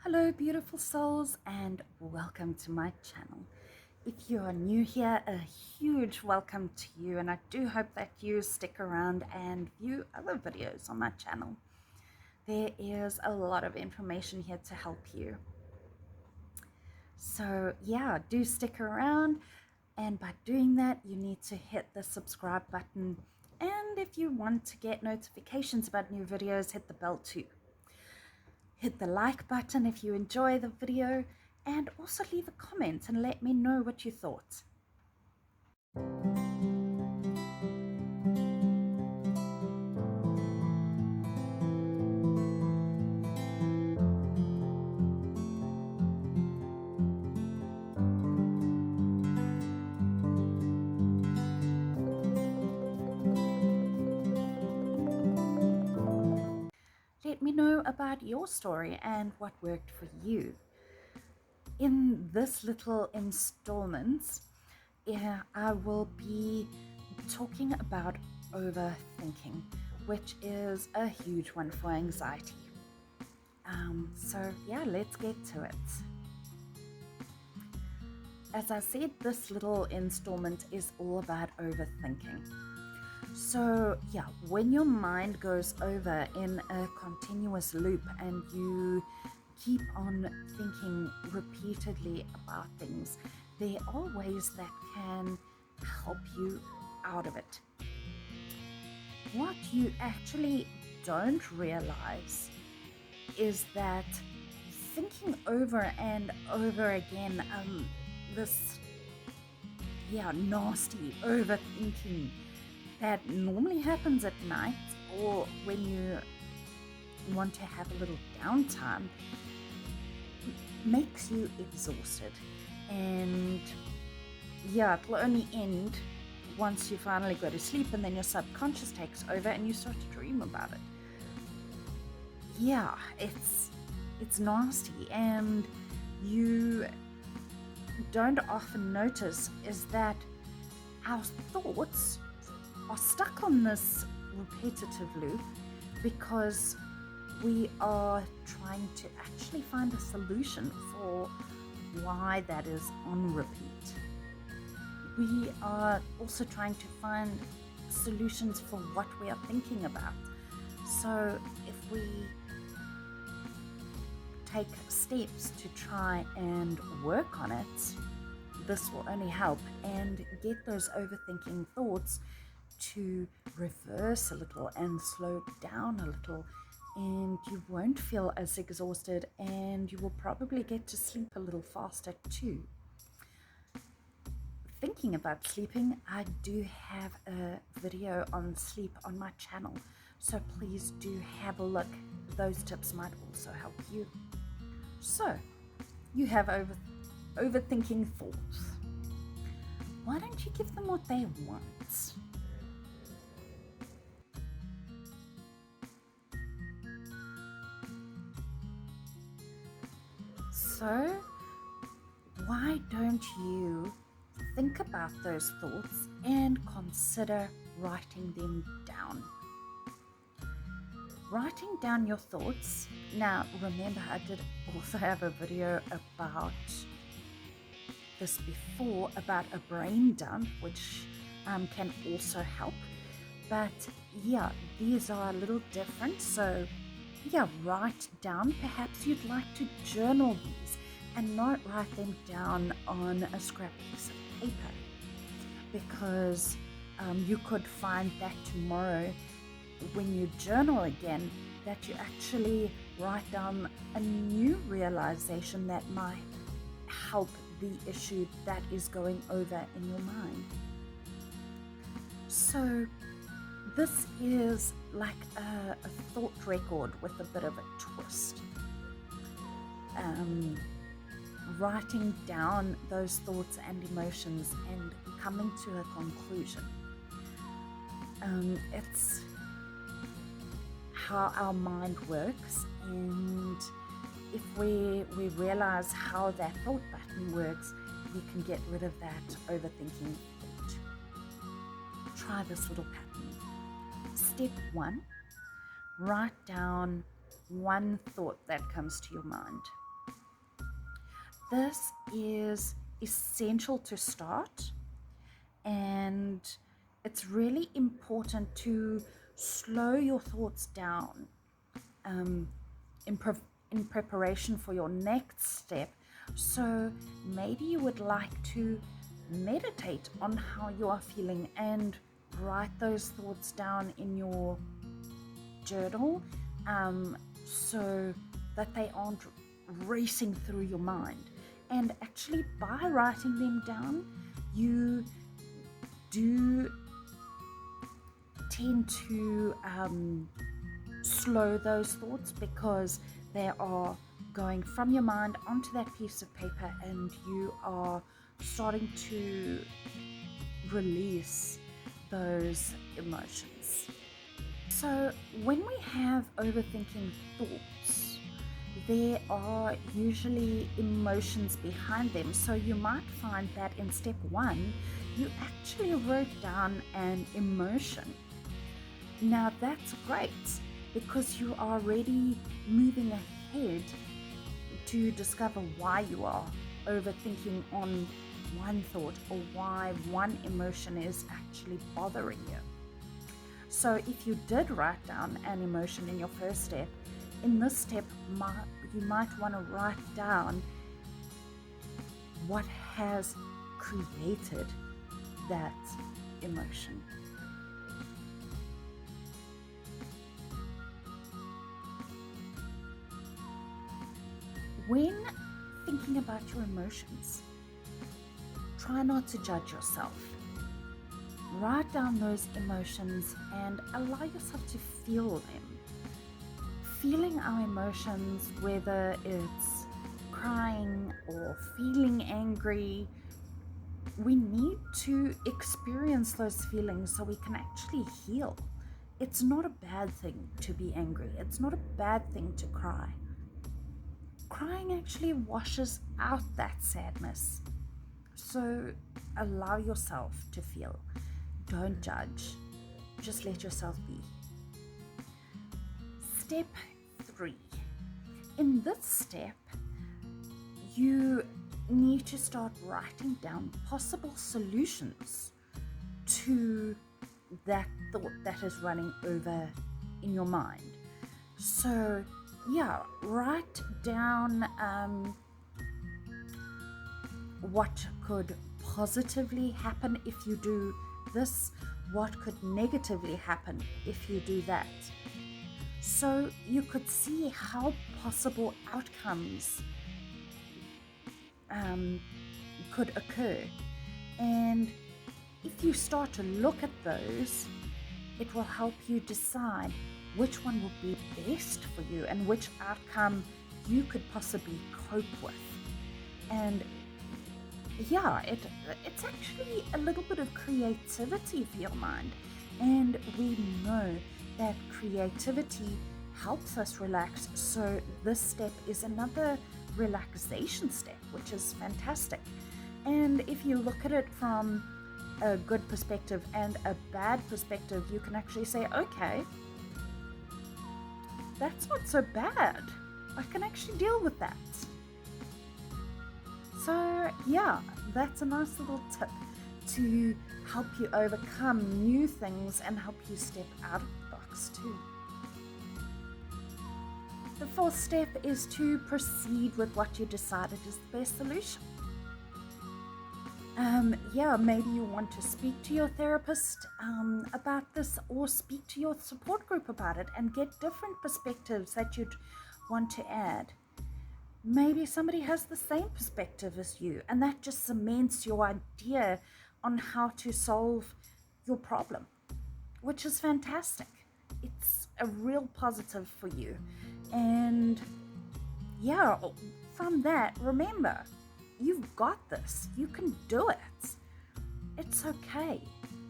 Hello beautiful souls, and welcome to my channel. If you are new here, a huge welcome to you, and I do hope that you stick around and view other videos on my channel. There is a lot of information here to help you. So yeah, do stick around, and by doing that you need to hit the subscribe button, and if you want to get notifications about new videos, hit the bell too. Hit the like button if you enjoy the video, and also leave a comment and let me know what you thought. Let me know about your story and what worked for you. In this little installment, I will be talking about overthinking, which is a huge one for anxiety. So yeah, let's get to it. As I said, this little installment is all about overthinking. So yeah, when your mind goes over in a continuous loop and you keep on thinking repeatedly about things, there are ways that can help you out of it. What you actually don't realize is that thinking over and over again, this nasty overthinking that normally happens at night or when you want to have a little downtime, makes you exhausted, and it will only end once you finally go to sleep, and then your subconscious takes over and you start to dream about it. It's nasty, and you don't often notice is that our thoughts are stuck on this repetitive loop because we are trying to actually find a solution for why that is on repeat. We are also trying to find solutions for what we are thinking about. So if we take steps to try and work on it, this will only help and get those overthinking thoughts to reverse a little and slow down a little, and you won't feel as exhausted, and you will probably get to sleep a little faster too. Thinking about sleeping, I do have a video on sleep on my channel, so please do have a look. Those tips might also help you. So you have overthinking thoughts. Why don't you give them what they want? So why don't you think about those thoughts and consider writing them down? Writing down your thoughts. Now remember, I did also have a video about this before, about a brain dump, which can also help. But these are a little different. So write down. Perhaps you'd like to journal these and not write them down on a scrap piece of paper, because you could find that tomorrow when you journal again, that you actually write down a new realization that might help the issue that is going over in your mind. So this is like a thought record with a bit of a twist. Writing down those thoughts and emotions and coming to a conclusion. It's how our mind works, and if we realize how that thought pattern works, we can get rid of that overthinking thought. Try this little pattern. Step 1, write down one thought that comes to your mind. This is essential to start, and it's really important to slow your thoughts down in, in preparation for your next step. So maybe you would like to meditate on how you are feeling and write those thoughts down in your journal, so that they aren't racing through your mind. And actually, by writing them down, you do tend to slow those thoughts, because they are going from your mind onto that piece of paper, and you are starting to release those emotions. So when we have overthinking thoughts, there are usually emotions behind them. So you might find that in step 1, you actually wrote down an emotion. Now that's great, because you are already moving ahead to discover why you are overthinking on one thought, or why one emotion is actually bothering you. So if you did write down an emotion in your first step, in this step you might want to write down what has created that emotion. When thinking about your emotions, try not to judge yourself. Write down those emotions and allow yourself to feel them. Feeling our emotions, whether it's crying or feeling angry, we need to experience those feelings so we can actually heal. It's not a bad thing to be angry. It's not a bad thing to cry. Crying actually washes out that sadness. So allow yourself to feel. Don't judge. Just let yourself be. Step 3. In this step, you need to start writing down possible solutions to that thought that is running over in your mind. So write down what could positively happen if you do this, what could negatively happen if you do that. So you could see how possible outcomes could occur. And if you start to look at those, it will help you decide which one would be best for you and which outcome you could possibly cope with. And it's actually a little bit of creativity for your mind. And we know that creativity helps us relax. So this step is another relaxation step, which is fantastic. And if you look at it from a good perspective and a bad perspective, you can actually say, okay, that's not so bad. I can actually deal with that. So that's a nice little tip to help you overcome new things and help you step out of the box too. The 4th step is to proceed with what you decided is the best solution. Maybe you want to speak to your therapist about this, or speak to your support group about it and get different perspectives that you'd want to add. Maybe somebody has the same perspective as you, and that just cements your idea on how to solve your problem, which is fantastic. It's a real positive for you. And from that, remember, you've got this. You can do it. It's okay.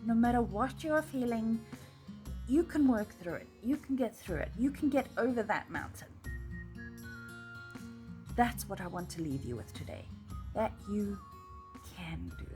No matter what you are feeling, you can work through it. You can get through it. You can get over that mountain. That's what I want to leave you with today, that you can do